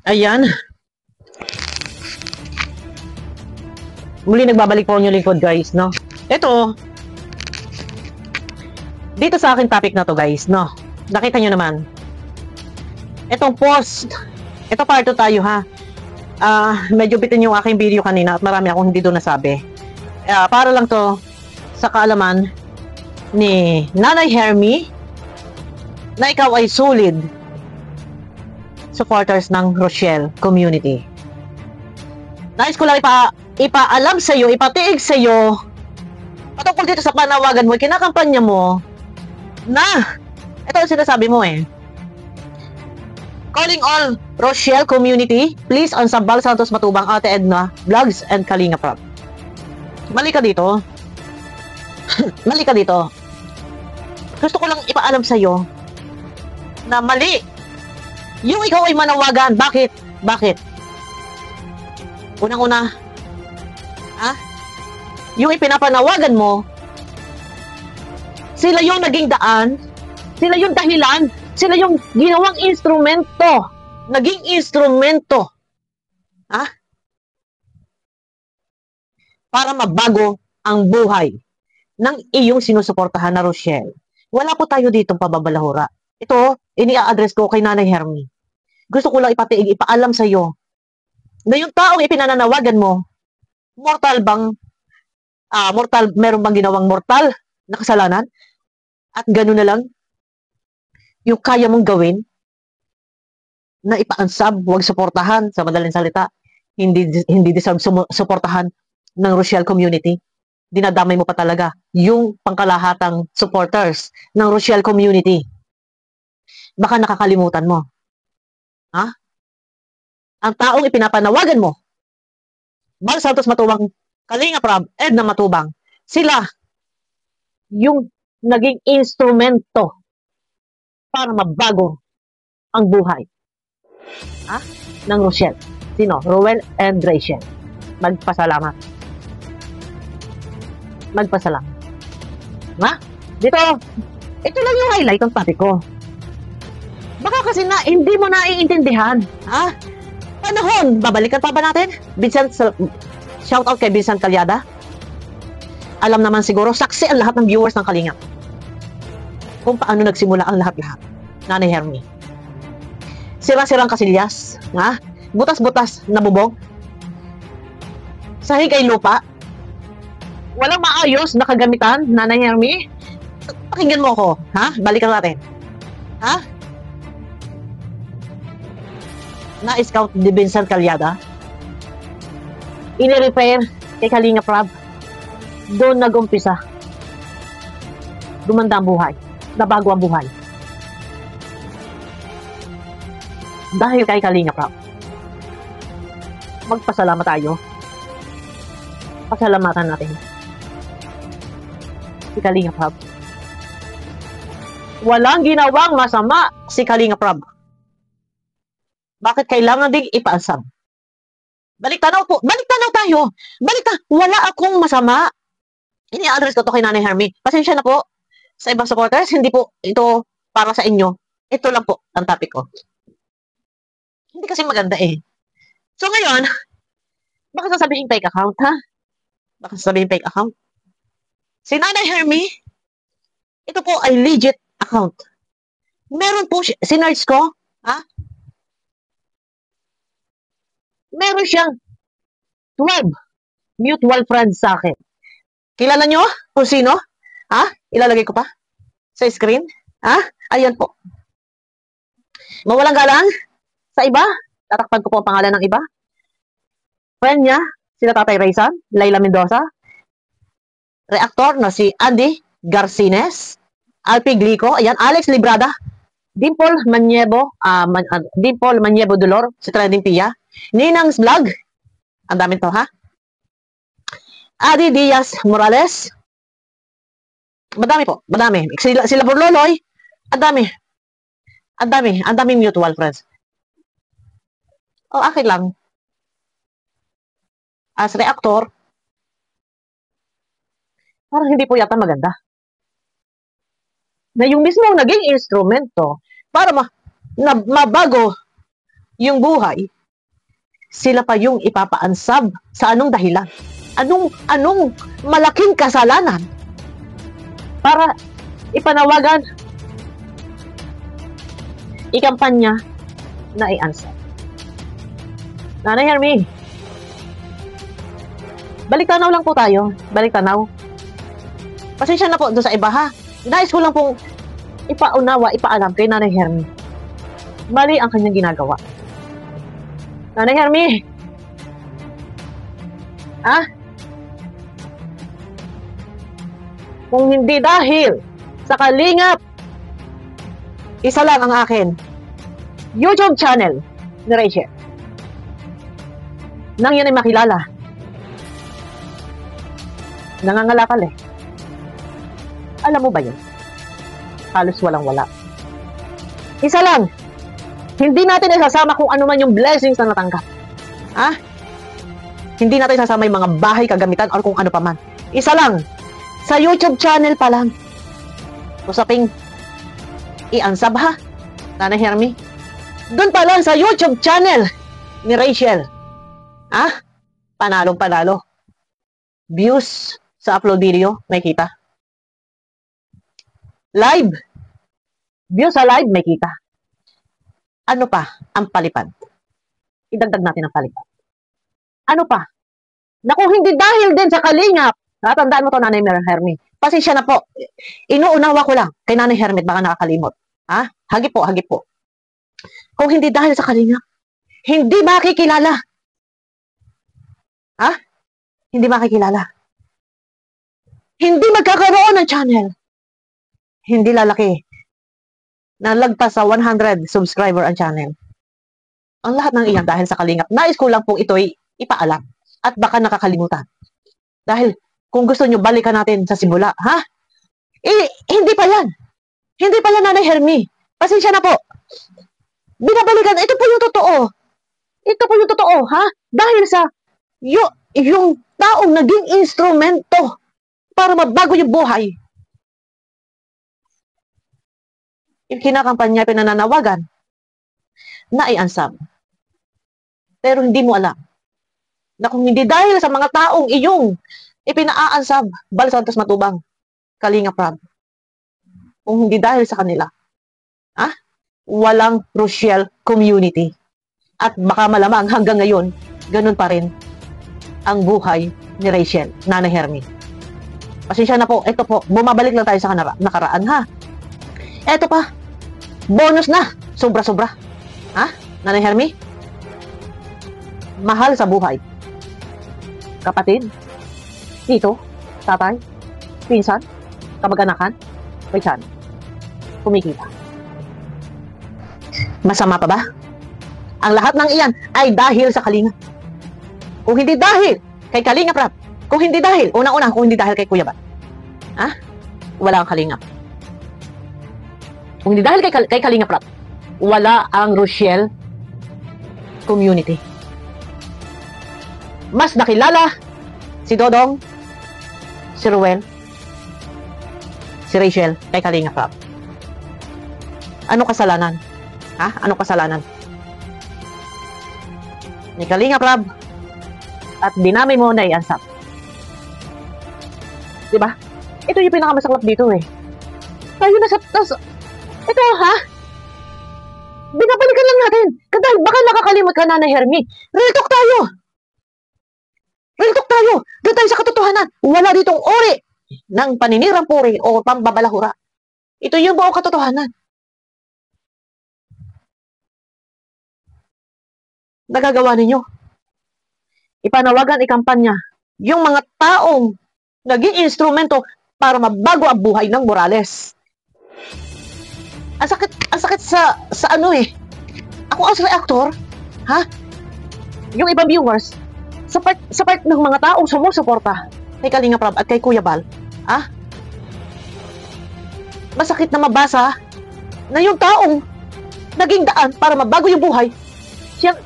Ayan. Muli nagbabalik po ang inyong lingkod, guys, no? Ito, dito sa akin topic na to, guys, no? Nakita nyo naman. Itong post, ito part 2 tayo, ha? Medyo bitin yung aking video kanina at marami akong hindi doon nasabi. Para lang to sa kaalaman ni Nanay Hermie na ikaw ay solid supporters ng Rochelle community. Nais ko lang ipaalam sa iyo, ipatiig sa iyo patungkol dito sa panawagan mo, kinakampanya mo na ito ang sinasabi mo calling all Rochelle community, please on Sambal Santos Matubang, Ate Edna Vlogs and Kalinga Prab. Mali ka dito. Mali ka dito. Gusto ko lang ipaalam sa iyo na mali yung ikaw ay manawagan. Bakit? Bakit? Unang-una, yung ipinapanawagan mo, sila yung naging daan, sila yung dahilan, sila yung ginawang instrumento, naging instrumento, para mabago ang buhay ng iyong sinusuportahan na Rochelle. Wala po tayo ditong pababalahura. Ito, ini-address ko kay Nanay Hermie. Gusto ko lang ipaalam sa iyo na yung taong ipinananawagan mo, meron bang ginawang mortal na kasalanan? At gano'n na lang, yung kaya mong gawin, na ipaansab, huwag suportahan, sa madaling salita, hindi deserve suportahan ng Rochelle community. Dinadamay mo pa talaga yung pangkalahatang supporters ng Rochelle community. Baka nakakalimutan mo. Ang taong ipinapanawagan mo, Bal Santos Matubang, Kalinga Prab, Edna Matubang, sila yung naging instrumento para mabago ang buhay ng Rochelle. Sino? Rowell and Rachel. Magpasalamat. Magpasalamat. Dito, ito lang yung highlight ng topic ko. Baka kasi hindi mo naiintindihan. Panahon, babalikan pa ba natin? Shout out kay Vincent Calyada. Alam naman siguro, saksi ang lahat ng viewers ng Kalinga kung paano nagsimula ang lahat-lahat. Nanay Hermie. Sira-sirang kasilyas, butas-butas na bubong, sahig ay lupa, walang maayos na kagamitan, Nanay Hermie. Pakinggan mo ako, balikan natin. Na-scout ni Vincent Calyada, ini-repair kay Kalinga Prab, doon nag-umpisa gumanda ang buhay, nabago ang buhay dahil kay Kalinga Prab. Magpasalamat tayo, pasalamatan natin si Kalinga Prab. Walang ginawang masama si Kalinga Prab. Bakit kailangan ding ipaansab? Balik tanaw po. Balik tanaw tayo. Wala akong masama. Ini-address ko to kay Nanay Hermie. Pasensya na po sa ibang supporters. Hindi po ito para sa inyo. Ito lang po ang topic ko. Hindi kasi maganda So ngayon, baka sasabihin fake account, Baka sasabihin fake account. Si Nanay Hermie, ito po ay legit account. Meron po, sinerge ko, meron siyang 12 mutual friends sa akin. Kilala nyo kung sino? Ilalagay ko pa sa screen. Ayan po. Mawalang galang sa iba. Tatakpan ko po ang pangalan ng iba. Friend niya, sila Tatay Raysan, Laila Mendoza, reactor na si Andy Garcines, Alpi Glico, ayan, Alex Librada, Dimple Maniebo Dolor, si Trending Pia, Ninang's Vlog, ang dami to Adi Diaz Morales, madami po, madami. Sila Burloloy, ang daming mutual friends. Akin lang. As reactor, parang hindi po yata maganda. Na yung mismong naging instrumento para mabago yung buhay sila pa yung ipapaansab sa anong dahilan? Anong malaking kasalanan para ipanawagan, ikampanya na i-ansab? Nanay Hermy, balik tanaw lang po tayo. Balik tanaw. Pasensya na po doon sa iba, ha? Nais ko lang pong ipaunawa, ipaalam kay Nanay Hermy. Mali ang kanyang ginagawa. Nanay Hermy! Ha? Kung hindi dahil sa kalingap, isa lang ang akin. YouTube channel ni Rachel. Nang yan ay makilala. Nangangalakal eh. Alam mo ba yun? Halos walang-wala. Isa lang. Hindi natin isasama kung ano man yung blessings na natanggap. Ha? Hindi natin isasama yung mga bahay, kagamitan, or kung ano pa man. Isa lang. Sa YouTube channel pa lang. Usaping i-ansab, ha? Nanay Hermy. Doon pa lang sa YouTube channel ni Rachel. Ha? Panalong panalo. Views sa upload video, may kita. Live. Views sa live, may kita. Ano pa ang palipad? Idagdag natin ang palipad. Ano pa? Naku, hindi dahil din sa kalingap. Tandaan mo to, Nanay Hermy. Pasensya na po. Inuunawa ko lang kay Nanay Hermy, baka nakakalimot. Ha? Hagip po, hagip po. Kung hindi dahil sa kalingap, hindi makikilala. Ha? Hindi makikilala. Hindi magkakaroon ng channel. Hindi lalaki. Nalagpas sa 100 subscriber ang channel. Ang lahat ng iyan dahil sa kalingap. Nais ko lang pong ito'y ipaalam. At baka nakakalimutan. Dahil kung gusto nyo, balikan natin sa simula. Ha? Hindi pa yan. Hindi pa yan, Nanay Hermy. Pasensya na po. Binabalikan. Ito po yung totoo. Ito po yung totoo, ha? Dahil sa yung taong naging instrumento para mabago yung buhay. Yung kinakampanya, pinananawagan na i-ansab. Pero hindi mo alam na kung hindi dahil sa mga taong iyong ipinaansab, Bal Santos Matubang, Kalinga Prab, kung hindi dahil sa kanila, walang Rochelle community. At baka malamang hanggang ngayon, ganun pa rin ang buhay ni Rachel, Nanay Hermy. Pasensya na po, ito po, bumabalik lang tayo sa nakaraan, ha? Eto pa, bonus na, sobra-sobra. Ha? Nanay Hermy? Mahal sa buhay. Kapatid, tito, tatay, pinsan, kamag-anakan, paisan, kumikita. Masama pa ba? Ang lahat ng iyan ay dahil sa Kalinga. Kung hindi dahil kay Kalinga Prab, kung hindi dahil, unang-una, kung hindi dahil kay Kuya Bat, wala ang Kalinga. Kung hindi dahil kay Kalinga Prab, wala ang Rochelle community. Mas nakilala si Dodong, si Ruel, si Rachel kay Kalinga Prab. Ano kasalanan? Ano kasalanan? Ni Kalinga Prab at dinami mo na i-ansab. Diba? Ito yung pinakamasaklap dito eh. Tayo na sa... Ito binabalikan lang natin. Dahil baka nakakalimot ka, Nanay Hermy. Real talk tayo. Real talk tayo. Doon tayo sa katotohanan. Wala ditong uri ng paninirang puri o pambabalahura. Ito yung buong katotohanan. Nagagawa ninyo. Ipanawagan, ikampanya yung mga taong naging instrumento para mabago ang buhay ng Morales. Ang sakit sa ano eh. Ako as reactor, yung ibang viewers, sa part ng mga taong sumusuporta kay Kalinga Prab at kay Kuya Bal, masakit na mabasa na yung taong naging daan para mabago yung buhay, siyang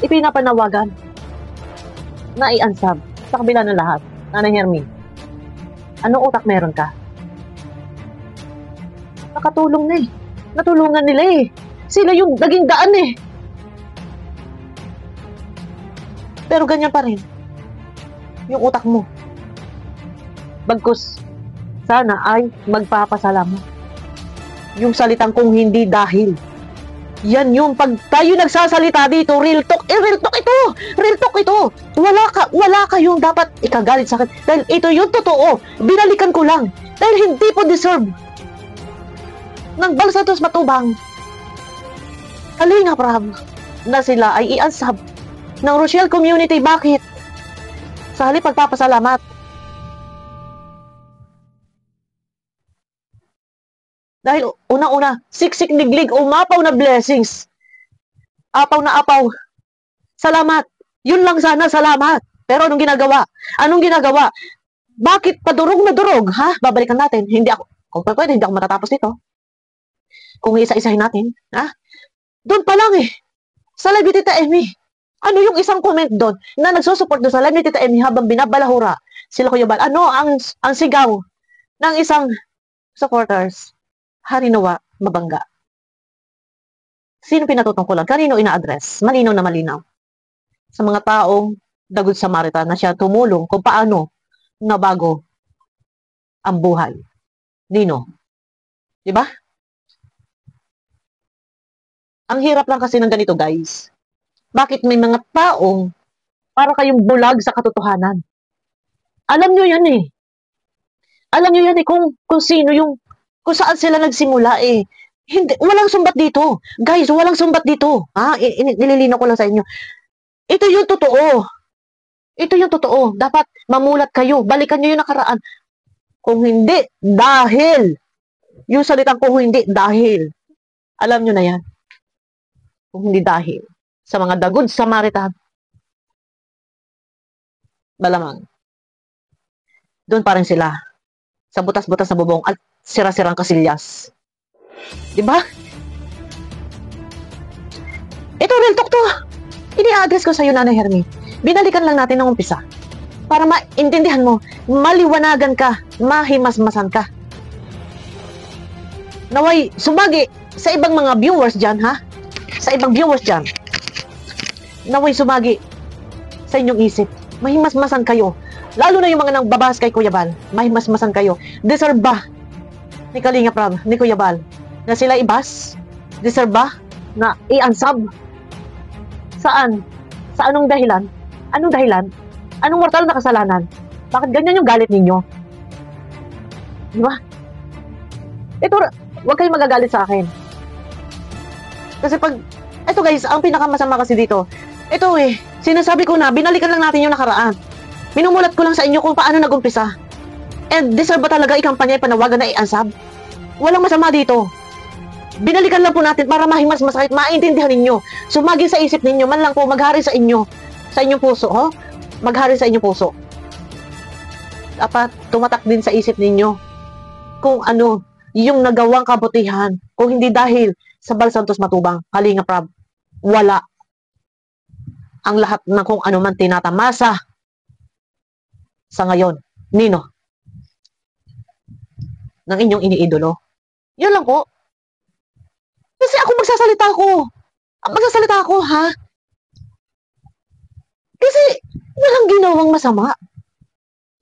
ipinapanawagan na i-ansab sa kabila ng lahat. Nanay Hermy, anong utak meron ka? Nakatulong na eh. Natulungan nila eh. Sila yung naging daan eh. Pero ganyan pa rin yung utak mo. Bagkus, sana ay magpapasalamat. Yung salitang kung hindi dahil. Yan yung pag tayo nagsasalita dito, real talk. Real talk ito. Real talk ito. Wala kayong dapat ikagalit sa akin. Dahil ito yung totoo. Binalikan ko lang. Dahil hindi po deserve ng Balsantos Matubang, Kalinga Prab, na sila ay iansab ng Rochelle community. Bakit? Sa halip pagpapasalamat. Dahil una-una, siksik diglig, umapaw na blessings. Apaw na apaw. Salamat. Yun lang sana, salamat. Pero anong ginagawa? Anong ginagawa? Bakit padurog na durog? Ha? Babalikan natin. Hindi ako, kung pwede, hindi ako matatapos dito. Kung isa-isahin natin. Ha? Doon pa lang eh. Sa live ni Tita Emmy. Ano yung isang comment doon na nagsusupport doon sa live ni Tita Emmy habang binabalahura sila Kuya Bal? Ano ang sigaw ng isang supporters? Harinawa, mabangga. Sino pinatutungkulan? Kanino ina-address? Malinaw na malinaw. Sa mga taong dagod Samaritan na siya tumulong kung paano nabago ang buhay. Nino? Diba? Ang hirap lang kasi ng ganito, guys. Bakit may mga taong para kayong bulag sa katotohanan? Alam nyo yan eh. Alam nyo yan eh kung sino yung kung saan sila nagsimula eh. Hindi, walang sumbat dito. Guys, walang sumbat dito. Ha? Nililinaw ko lang sa inyo. Ito yung totoo. Ito yung totoo. Dapat mamulat kayo. Balikan nyo yung nakaraan. Kung hindi, dahil. Yung salitang kung hindi, dahil. Alam nyo na yan. Kung hindi dahil. Sa mga dagod Samaritan. Malamang. Doon pa rin sila. Sa butas-butas na bubong at sira-sirang kasilyas. Diba? Ito, real talk to. Ini-address ko sa'yo, Nanay Hermy. Binalikan lang natin ng umpisa. Para maintindihan mo, maliwanagan ka, mahimasmasan ka. Naway, sumagi sa ibang mga viewers dyan, ha? Sa ibang viewers dyan. Naway, sumagi sa inyong isip. Mahimasmasan kayo. Lalo na yung mga nagbabahas kay Kuya Bal. Mahimasmasan kayo. Deserve ba ni Kalinga Prab, ni Kuya Bal, na sila ibas? Deserve ba na i-unsub? Saan? Sa anong dahilan? Anong dahilan? Anong mortal na kasalanan? Bakit ganyan yung galit ninyo? Di ba? Ito, huwag kayong magagalit sa akin. Kasi pag, ito guys, ang pinakamasama kasi dito, ito eh, sinasabi ko na, binalikan lang natin yung nakaraan. Minumulat ko lang sa inyo kung paano nag-umpisa. And deserve ba talaga ikampanya yung panawagan na i-unsub? Walang masama dito. Binalikan lang po natin para mahimas masakit, maintindihan ninyo. Sumagi sa isip ninyo, man lang po maghari sa inyo, sa inyong puso, ho? Maghari sa inyong puso. Dapat tumatak din sa isip ninyo kung ano yung nagawang kabutihan. Kung hindi dahil sa Balsantos Matubang, Kalinga Prab, wala ang lahat ng kung ano man tinatamasa sa ngayon. Nino? Ng inyong iniidolo. Yun lang po. Kasi ako magsasalita ako, ha? Kasi walang ginawang masama.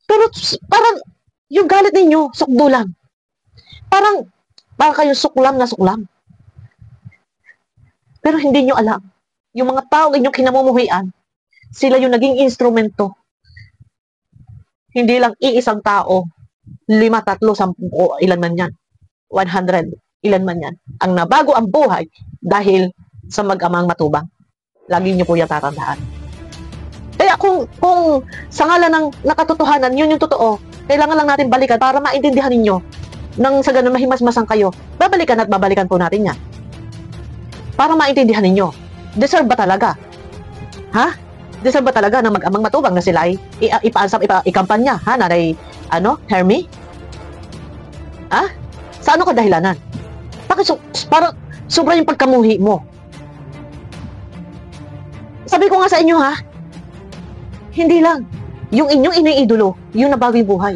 Pero parang yung galit ninyo, sukdo lang. Parang kayong suklam na suklam. Pero hindi nyo alam. Yung mga tao inyong kinamumuhian, sila yung naging instrumento. Hindi lang iisang tao, 5, 3, 10, ilan man yan. 100, ilan man yan. Ang nabago ang buhay dahil sa mag-amang Matubang. Lagi nyo po yan tatandaan. Kaya kung sa ngalan ng nakatotohanan, yun yung totoo, kailangan lang natin balikan para maintindihan ninyo nang sa ganun mahimasmasan kayo. Babalikan at babalikan po natin yan. Para maintindihan ninyo. Deserve ba talaga? Ha? Deserve ba talaga na mag-amang Matubang na sila ay ipaansap, ikampanya? Ha? Nanay, Hermy? Ha? Sa ano kadahilanan? Bakit parang sobra yung pagkamuhi mo? Sabi ko nga sa inyo, ha? Hindi lang. Yung inyong iniidolo, yung nabagong buhay.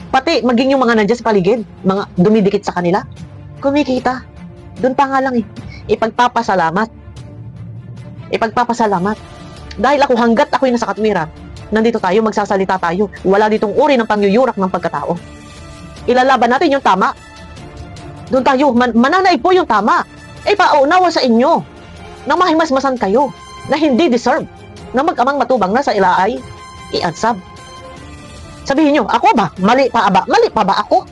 Pati maging yung mga nandiyan sa paligid, mga dumidikit sa kanila, kumikita. Doon pa nga lang eh. Ipagpapasalamat. Dahil ako, hanggat ako yung nasa katwiran, nandito tayo, magsasalita tayo. Wala ditong uri ng pangyuyurak ng pagkatao. Ilalaban natin yung tama. Doon tayo, mananaig po yung tama. Paunawa sa inyo na mahimasmasan kayo na hindi deserve na mag-amang matubang na sa ilaay iansab. Sabihin nyo, ako ba? Mali pa ba? Mali pa ba ako?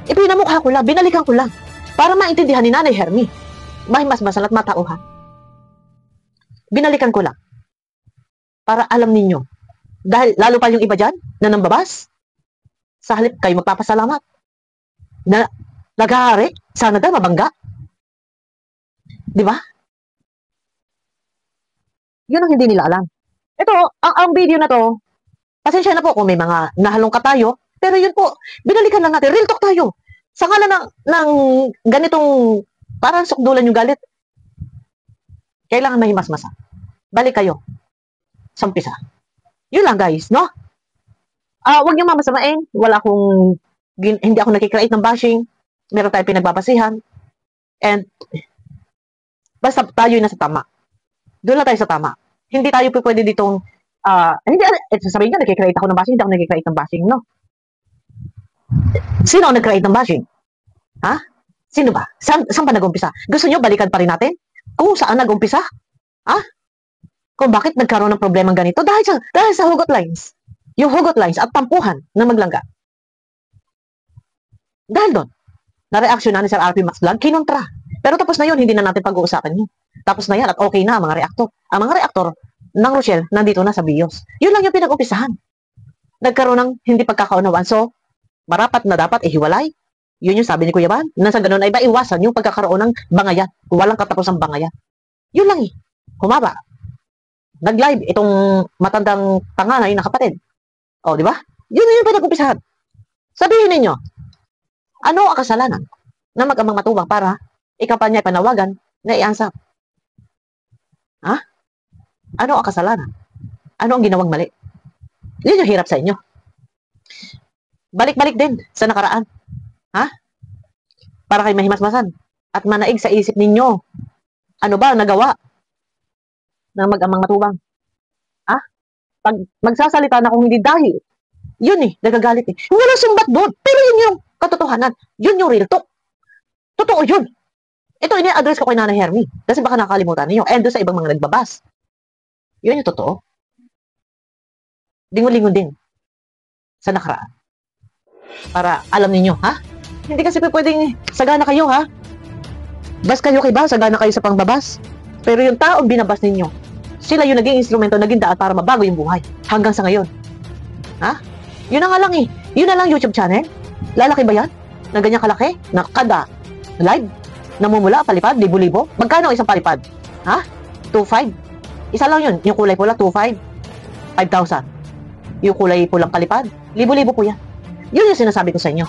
Pinamukha ko lang, binalikan ko lang para maintindihan ni Nanay Hermy. Mahimasmasan at matauhan. Binalikan ko lang para alam ninyo. Dahil lalo pa yung iba dyan na nambabas, sa halip kayo magpapasalamat na naghahari, sana daw mabangga. Di ba? Yun ang hindi nila alam. Ito, ang video na to, pasensya na po kung may mga nahalongkat tayo, pero yun po, binalikan lang natin, real talk tayo. Sa ngalan ng ganitong, parang sukdulan yung galit, kailangan mahimasmasa. Balik kayo sa umpisa. Yun lang guys, no? Huwag niyo mamasamain, hindi ako nagkikreate ng bashing, meron tayong pinagbabasihan, and basta tayo yung nasa tama. Doon lang tayo sa tama. Hindi tayo pwede ditong, sasabihin nyo, nagkikreate ako ng bashing, hindi ako nagkikreate ng bashing, no? Sino ang nag-create ng bashing? Ha? Sino ba? Saan pa nag-umpisa? Gusto nyo balikan pa rin natin? Kung saan nag-umpisa? Ha? Kung bakit nagkaroon ng problemang ganito? Dahil sa hugot lines. Yung hugot lines at tampuhan na maglangga. Dahil doon, na-reaction na ni Sir RP Max Vlog, kinontra. Pero tapos na yun, hindi na natin pag-uusapan yun. Tapos na yan at okay na ang mga reaktor. Ang mga reaktor ng Rochelle, nandito na sa BIOS. Yun lang yung pinag-umpisahan. Nagkaroon ng hindi pagkakaunawaan. So, marapat na dapat ihiwalay. Yun yung sabi ni Kuya Van. Nasa ganun ay ba iwasan yung pagkakaroon ng bangayan. Walang katapusang bangayan. Yun lang eh. Humaba. Nag-live itong matandang tanganay na kapatid. O, di ba? Yun yung pinag-umpisahan. Sabihin ninyo, ano ang kasalanan na mag-amang matubang para ikampanya ay panawagan na iansap? Ha? Ano ang kasalanan? Ano ang ginawang mali? Yun yung hirap sa inyo. Balik-balik din sa nakaraan. Ha? Para kayo mahimasmasan at manaig sa isip ninyo. Ano ba nagawa ng mag-amang matubang? Ha? Pag magsasalita na kung hindi dahil, yun eh, nagagalit eh. Walang sumbat doon. Pero yun yung katotohanan. Yun yung real talk. Totoo yun. Ito, ini-address ko kay Nanay Hermy. Kasi baka nakalimutan ninyo. And doon sa ibang mga nagbabas. Yun yung totoo. Lingon-lingon din sa nakaraan. Para alam ninyo, ha? Hindi kasi pwedeng sagana kayo, ha? Bas kayo kay ba? Sagana kayo sa pangbabas. Pero yung taong binabas ninyo, sila yung naging instrumento, naging daan para mabago yung buhay. Hanggang sa ngayon. Ha? Yun na nga lang eh. Yun na lang YouTube channel. Lalaki ba yan? Na ganyan kalaki? Na kada live? Namumula, palipad, libo-libo? Magkano isang palipad? Ha? 2.5? Isa lang yun. Yung kulay pula, 2.5. 5,000. Yung kulay pulang palipad, libo-libo po yan. Yun yung sinasabi ko sa inyo.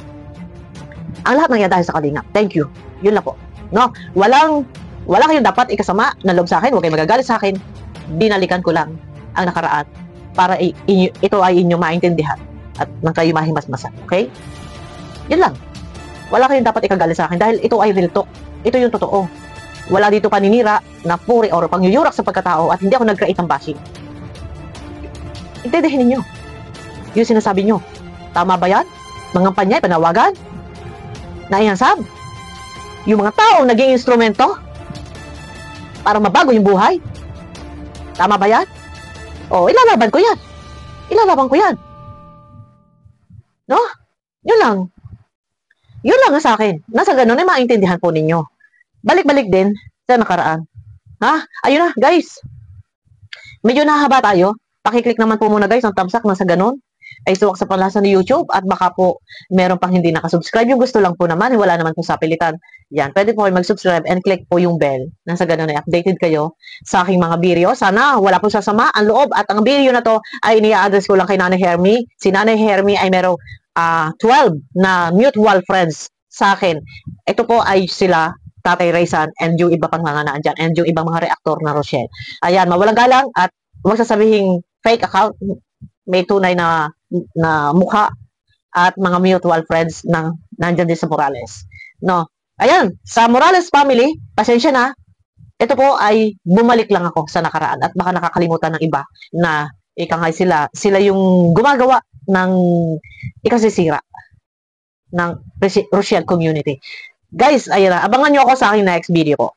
Ang lahat nangyari dahil sa Kalingap. Thank you. Yun lang po. No? Wala kayong dapat ikasama na loob sa akin. Huwag kayong magagalit sa akin. Binalikan ko lang ang nakaraan para ito ay inyong maintindihan at nang kayo mahimasmasan. Okay? Yun lang. Wala kayong dapat ikagalit sa akin dahil ito ay real talk. Ito yung totoo. Wala dito paninira na puri or pangyuyurak sa pagkatao at hindi ako nag-create ng bashing. Intindihin ninyo. Yung sinasabi nyo. Tama ba yan? Mga panyay, panawagan? Naihansab? Yung mga taong naging instrumento para mabago yung buhay? Tama ba yan? O, ilalaban ko yan. Ilalaban ko yan. No? Yun lang. Yun lang sa akin. Nasa ganun ay maintindihan po ninyo. Balik-balik din sa nakaraan. Ha? Ayun na, guys. Medyo nahaba tayo. Pakiclick naman po muna guys ang thumbs up na sa ganun ay suwak sa panlasa ni YouTube at baka po meron pang hindi nakasubscribe. Yung gusto lang po naman, wala naman po sa pilitan. Yan, pwede po kayo mag-subscribe and click po yung bell. Nasa ganun ay updated kayo sa aking mga video. Sana wala po sasama ang loob at ang video na to ay iniya-address ko lang kay Nanay Hermy. Si Nanay Hermy ay merong 12 na mutual friends sa akin. Ito po ay sila Tatay Raysan and yung iba pang mga naandyan and yung ibang mga reaktor na Rochelle. Ayan, mawalang galang at huwag sasabihing fake account, may tunay na mukha at mga mutual friends nandyan din sa Morales. No. Ayan, sa Morales family, pasensya na, Ito po ay bumalik lang ako sa nakaraan at baka nakakalimutan ng iba na ika nga sila yung gumagawa ng ikasisira ng Rochelle community. Guys, ayun na. Abangan nyo ako sa aking next video ko.